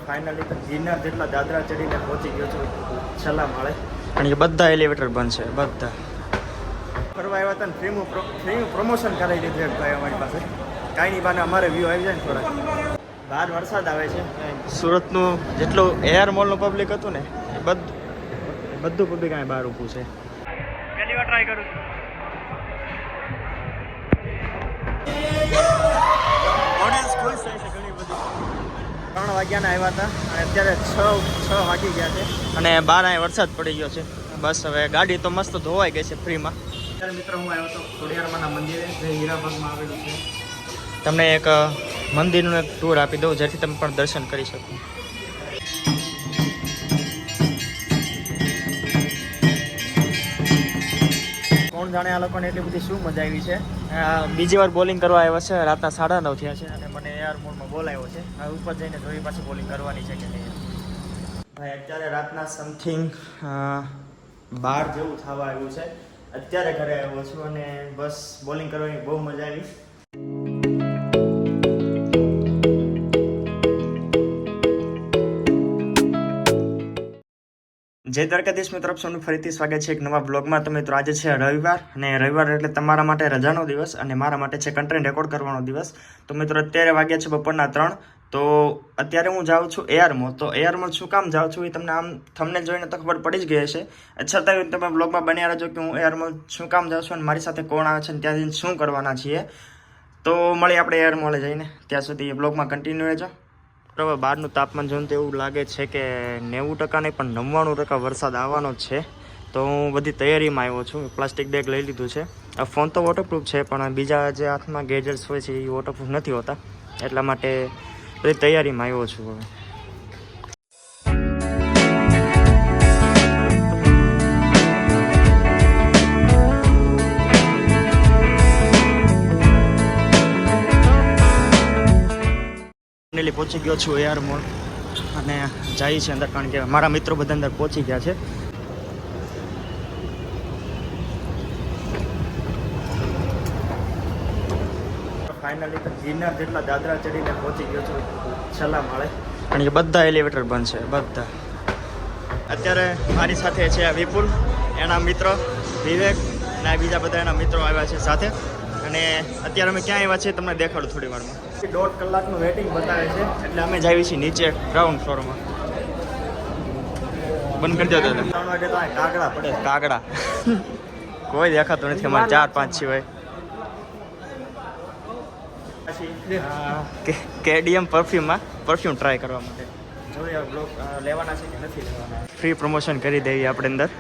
Finally તો ગિરનાર જેટલા દાદરા ચડીને પહોંચી ગયો છું છેલ્લા માળે. અને એ બધા એલિવેટર બંધ છે, બધા ફરવા આવ્યા હતા ને ફ્રીનું પ્રમોશન કરાવી દીધું એક ભાઈ અમારી પાસે. કાંઈ નહીં બાને અમારે વ્યૂ આવી જાય ને થોડા. બહાર વરસાદ આવે છે. સુરતનું જેટલું એર મોલનું પબ્લિક હતું ને એ બધું પબ્લિક અહીં બહાર ઊભું છે. પહેલી વાર ટ્રાય કરું છું. ઓડિયન્સ ખુશ થાય છે ઘણી બધી. 3 વાગ્યાના આવ્યા હતા અને અત્યારે 6 વાગી ગયા છે અને બહાર અહીં વરસાદ પડી ગયો છે. બસ હવે ગાડી તો મસ્ત ધોવાઈ ગઈ છે ફ્રીમાં. અત્યારે મિત્રો હું આવ્યો હતો ખોડિયારમાંના મંદિરે જે હીરાબાગમાં આવેલું છે. તમને એક મંદિરનું એક ટૂર આપી દઉં જેથી તમે પણ દર્શન કરી શકો. કોણ જાણે આ લોકોને એટલી બધી શું મજા આવી છે. બીજી વાર બોલિંગ કરવા આવ્યા છે. રાતના 9:30 થયા છે અને મને એઆર મોડમાં બોલાવ્યો છે. હવે ઉપર જઈને જોઈ પાછી બોલિંગ કરવાની છે કે નહીં. ભાઈ અત્યારે રાતના સમથિંગ 12 જેવું થવા આવ્યું છે. અત્યારે ઘરે આવ્યો છું અને બસ બોલિંગ કરવાની બહુ મજા આવી. જય દ્વારકાધીશ મિત્રો, આપનું ફરીથી સ્વાગત છે એક નવા બ્લોગમાં. તો મિત્રો આજે છે રવિવાર અને રવિવાર એટલે તમારા માટે રજાનો દિવસ અને મારા માટે છે કન્ટેન્ટ રેકોર્ડ કરવાનો દિવસ. તો મિત્રો અત્યારે વાગ્યા છે બપોરના 3. તો અત્યારે હું જાઉં છું એઆર મોલ. તો એઆર મોલ શું કામ જાઉં છું એ તમને આમ થંબનેલ જોઈને તો ખબર પડી જ ગઈ હશે. છતાં તમે બ્લોગમાં બન્યા રહેજો કે હું એઆર મોલ શું કામ જાઉં છું અને મારી સાથે કોણ આવે છે અને ત્યાં જઈને શું કરવાના છીએ. તો મળીએ આપણે એઆર મોલે જઈને. ત્યાં સુધી એ બ્લોગમાં કન્ટિન્યુ રહેજો. હવે બહારનું તાપમાન જોઈને તો એવું લાગે છે કે 90% નહીં પણ 99% વરસાદ આવવાનો જ છે. તો હું બધી તૈયારીમાં આવ્યો છું. પ્લાસ્ટિક બેગ લઈ લીધું છે. આ ફોન તો વોટરપ્રૂફ છે પણ બીજા જે હાથમાં ગેજેટ્સ હોય છે એ વોટરપ્રૂફ નથી હોતા. એટલા માટે બધી તૈયારીમાં આવ્યો છું હવે. પહોંચી ગયો છું એઆર મોલ અને જાય છે અંદર કારણ કે મારા મિત્રો બધા અંદર પહોંચી ગયા છે. ફાઇનલી તો ગિરનાર જેટલા દાદરા ચડીને પહોંચી ગયો છું છેલ્લા માળે. કારણ કે બધા એલિવેટર બંધ છે, બધા. અત્યારે મારી સાથે છે વિપુલ, એના મિત્ર વિવેક અને બીજા બધા એના મિત્રો આવ્યા છે સાથે. અને અત્યારે અમે ક્યાં આવ્યા છીએ તમને દેખાડું થોડી વારમાં. 1.5 કલાકનું વેઇટિંગ બતાવે છે એટલે અમે જ આવી છીએ નીચે ગ્રાઉન્ડ ફ્લોરમાં. બંધ કરી દો. 3 વાગે તો કાગડા પડે, કાગડા કોઈ દેખાતું નથી. અમારે 4-5 સિવાય. પછી કેડીએમ પરફ્યુમ ટ્રાય કરવા માટે જોઈએ બ્લોગ લેવાના છે કે નથી લેવાના. ફ્રી પ્રમોશન કરી દેવી આપણે અંદર.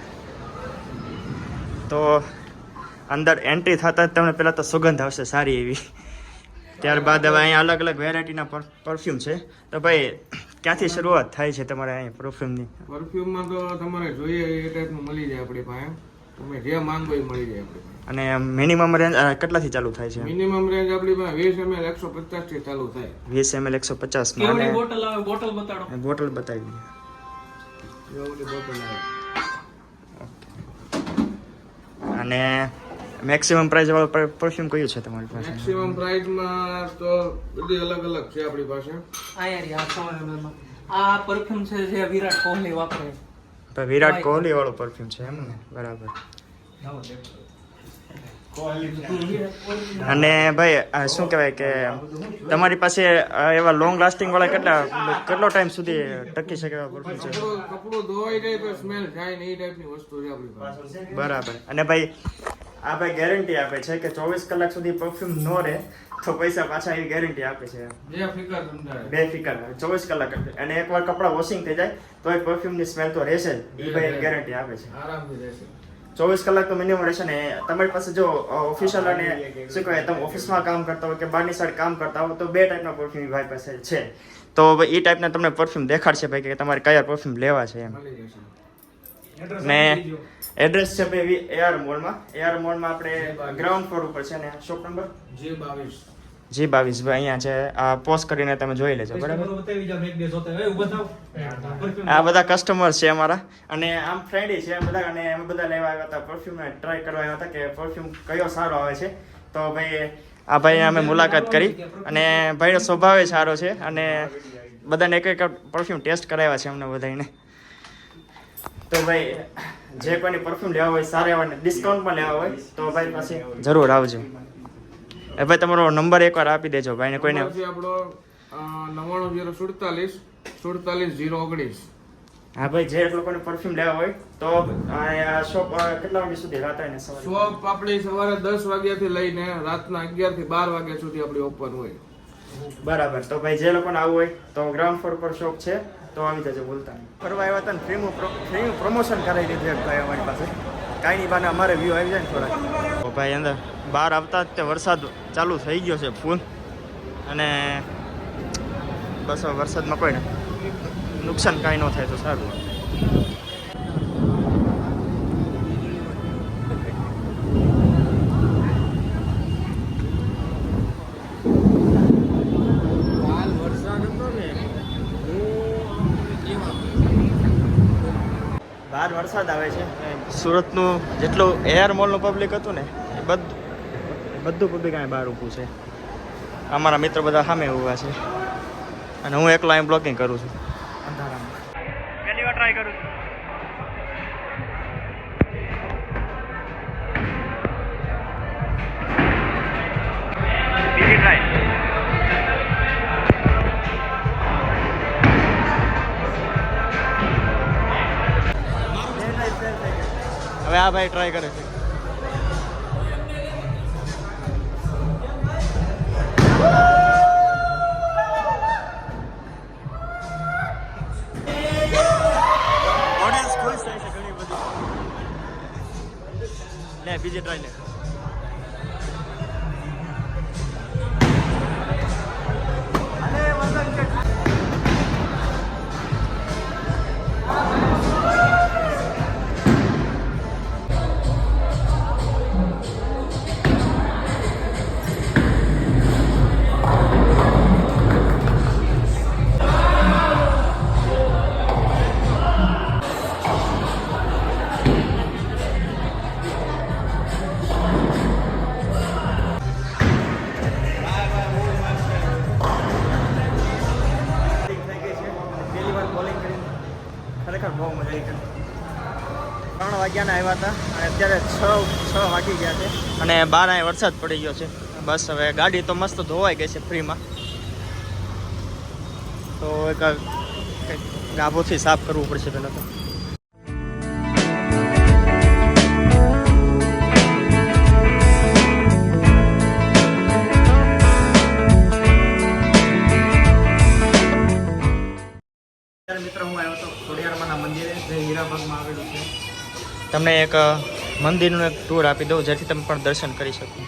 તો અંદર એન્ટ્રી થતાં જ તમને પહેલાં તો સુગંધ આવશે સારી એવી. ત્યારબાદ હવે અહીંયા અલગ અલગ વેરાયટીના પરફ્યુમ છે. તો ભાઈ ક્યાંથી શરૂઆત થાય છે તમારે અહીંયા પરફ્યુમની? પરફ્યુમમાં તો તમારે જોઈએ એ ટાઈપનું મળી જાય આપણી પાસે. તમે જે માંગો એ મળી જાય આપણી પાસે. અને મિનિમમ રેન્જ કેટલાથી ચાલુ થાય છે? મિનિમમ રેન્જ આપણી પાસે 20 ml 150 થી ચાલુ થાય. 20 ml 150 માં. કેવડી બોટલ આવે? બોટલ બતાડો. બોટલ બતાવી દો. એવડી બોટલ આવે. અને મેક્સિમમ પ્રાઇસ વાળો પરફ્યુમ કયું છે તમારી પાસે? મેક્સિમમ પ્રાઇસમાં તો બધી અલગ અલગ છે આપણી પાસે. આ યાર આ 100 ml માં આ પરફ્યુમ છે જે વિરાટ કોહલી વાપરે. તો વિરાટ કોહલી વાળો પરફ્યુમ છે એમ ને? બરાબર. અને ભાઈ શું કહેવાય કે તમારી પાસે એવા લોંગ લાસ્ટિંગ વાળા કેટલો ટાઈમ સુધી ટકી શકે એવા પરફ્યુમ છે? કપડું ધોવાઈ જાય તો સ્મેલ થાય ને એ ટાઈપની વસ્તુ છે આપણી પાસે. બરાબર. અને ભાઈ આ ભાઈ ગેરંટી આપે છે કે 24 કલાક સુધી પરફ્યુમ ન રહે તો પૈસા પાછા એવી ગેરંટી આપે છે. બેફિકર 24 કલાક. અને એકવાર કપડાં વોશિંગ થઈ જાય તો એ પરફ્યુમની સ્મેલ તો રહેશે જ. એ ભાઈ ગેરંટી આપે છે. આરામથી રહેશે. 24 કલાક તો મિનિમમ રહેશે ને. તમારી પાસે જો ઓફિશિયલ અને શું કહેવાય તમે ઓફિસમાં કામ કરતા હોય કે બહારની સાઈડ કામ કરતા હોય તો 2 ટાઈપના પરફ્યુમ ભાઈ પાસે છે. તો એ ટાઈપના તમને પરફ્યુમ દેખાડશે ભાઈ કે તમારે કયા પરફ્યુમ લેવા છે એમ. ને એડ્રેસ છે ભાઈ એઆર મોલમાં. એઆર મોલમાં આપણે ગ્રાઉન્ડ ફ્લોર ઉપર છે ને શોપ નંબર G22 ભાઈ અહીંયા છે. આ પોસ્ટ કરીને તમે જોઈ લેજો. બરાબર. આ બધા કસ્ટમર છે અમારા અને આમ ફ્રેન્ડી છે બધા. અને અમે બધા લેવા આવ્યા હતા પરફ્યુમ ટ્રાય કરવા આવ્યા હતા કે પરફ્યુમ કયો સારો આવે છે. તો ભાઈ આ ભાઈ અમે મુલાકાત કરી અને ભાઈનો સ્વભાવ સારો છે અને બધાને એક પરફ્યુમ ટેસ્ટ કરાવ્યા છે અમને બધાને. તો ભાઈ જે કોઈને પરફ્યુમ લેવા હોય સારા એવા ડિસ્કાઉન્ટમાં લેવા હોય તો ભાઈ પાસે જરૂર આવજો. એ ભાઈ તમારો નંબર એકવાર આપી દેજો ભાઈને કોઈને. નંબર છે આપણો 99 047 019. હા ભાઈ જે લોકોને પરફ્યુમ લેવા હોય તો આ શોપ કેટલા વાગ્યા સુધી રાત હોય ને સવારે? શોપ આપણી સવારે 10 વાગ્યાથી લઈને રાતના 11 થી 12 વાગ્યા સુધી આપણી ઓપન હોય. બરાબર. તો ભાઈ જે લોકોને આવવું હોય તો ગ્રાઉન્ડ ફ્લોર પર શોપ છે તો આવી જજો, ભૂલતા નહીં. ફરવા આવ્યા હતા ને ફ્રીનું પ્રમોશન કરાવી દીધું એક ભાઈ અમારી પાસે. કાંઈ નહીં બાને અમારે વ્યૂ આવી જાય ને થોડા. તો ભાઈ અંદર બહાર આવતા જ તે વરસાદ ચાલુ થઈ ગયો છે ફૂલ, અને બસ હવે વરસાદમાં કોઈ નુકસાન કાંઈ ન થાય તો સારું. બહાર વરસાદ આવે છે. સુરતનું જેટલું એર મોલનું પબ્લિક હતું ને એ બધું પબ્લિક અહીં બહાર ઊભું છે. અમારા મિત્રો બધા સામે ઊભા છે અને હું એકલો અહીં બ્લોગિંગ કરું છું અંધારામાં. પહેલી વાર ટ્રાય કરું છું. બીજી ટ્રાય. હવે આ ભાઈ ટ્રાય કરે છે. ઓડિયન્સ ખુશ થાય છે ઘણી બધી. લે બીજી ટ્રાય લે. ખરેખર બહુ મજા આવી. 3 વાગ્યાના આવ્યા હતા અને અત્યારે 6 વાગી ગયા છે અને બહાર અહીં વરસાદ પડી ગયો છે. બસ હવે ગાડી તો મસ્ત ધોવાઈ ગઈ છે ફ્રીમાં, તો એક ગાભોથી સાફ કરવું પડશે પહેલાં તો. મિત્રો હું આવ્યો હતો ખોડિયારમાંના મંદિરે, જે હીરાબાગમાં આવેલું છે. તમને એક મંદિરનું એક ટૂર આપી દઉં જેથી તમે પણ દર્શન કરી શકો.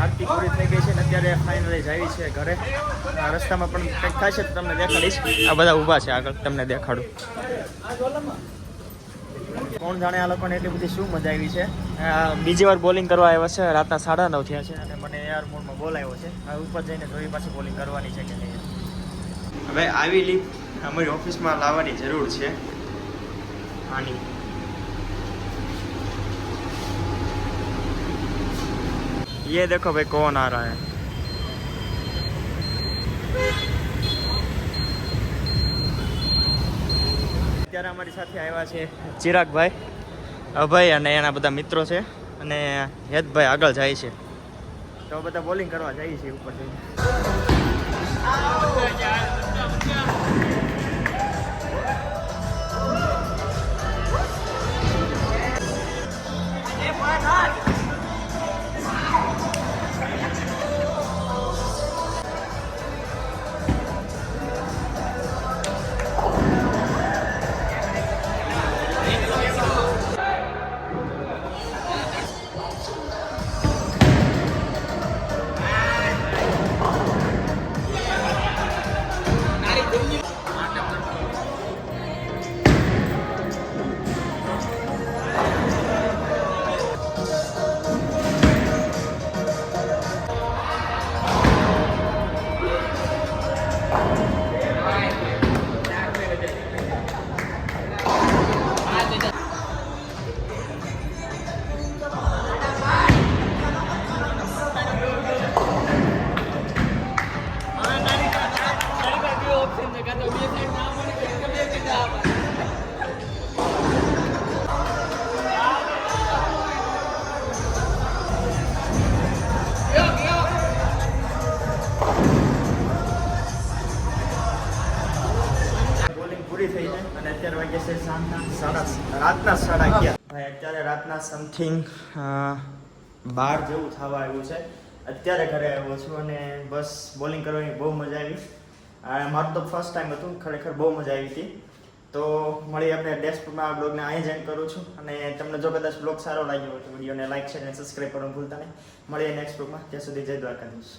આરતી પૂરી થઈ ગઈ છે ને અત્યારે ફાઇનલી જાય છે ઘરે. આ રસ્તામાં પણ કંઈક થાય છે તો તમને દેખાડીશ. આ બધા ઊભા છે આગળ, તમને દેખાડું. કોણ જાણે આ લોકોને એટલી બધી શું મજા આવી છે. બીજી વાર બોલિંગ કરવા આવ્યા છે. રાતના 9:30 થયા છે અને મને એઆર મોડમાં બોલાવ્યો છે. હવે ઉપર જઈને જોઈ પાછી બોલિંગ કરવાની છે કે નહીં. હવે આવી લીક અમારી ઓફિસમાં લાવવાની જરૂર છે. આની ये देखो भाई कौन आ रहा है. અત્યારે અમારી સાથે આવ્યા છે ચિરાગભાઈ, અભય અને એના બધા મિત્રો છે, અને હેતભાઈ આગળ જાય છે. તો બધા બોલિંગ કરવા જાય છે ઉપર જઈને. અને અત્યારે વાગ્યા છે રાતના 11:30. ભાઈ અત્યારે રાતના સમથિંગ 12 જેવું થવા આવ્યું છે. અત્યારે ઘરે આવ્યો છું અને બસ બોલિંગ કરવાની બહુ મજા આવી. મારું તો ફર્સ્ટ ટાઈમ હતું, ખરેખર બહુ મજા આવી હતી. તો મળી આપણે ડેસ્કમાં આ બ્લોગને અહીં જ એન્ડ કરું છું. અને તમને જો કદાચ બ્લોગ સારો લાગ્યો હોય તો વિડીયોને લાઈક શેર અને સબસ્ક્રાઈબ કરવાનું ભૂલતા નહીં. મળીએ નેક્સ્ટ બ્લોગમાં. ત્યાં સુધી જય દ્વારકાધીશ.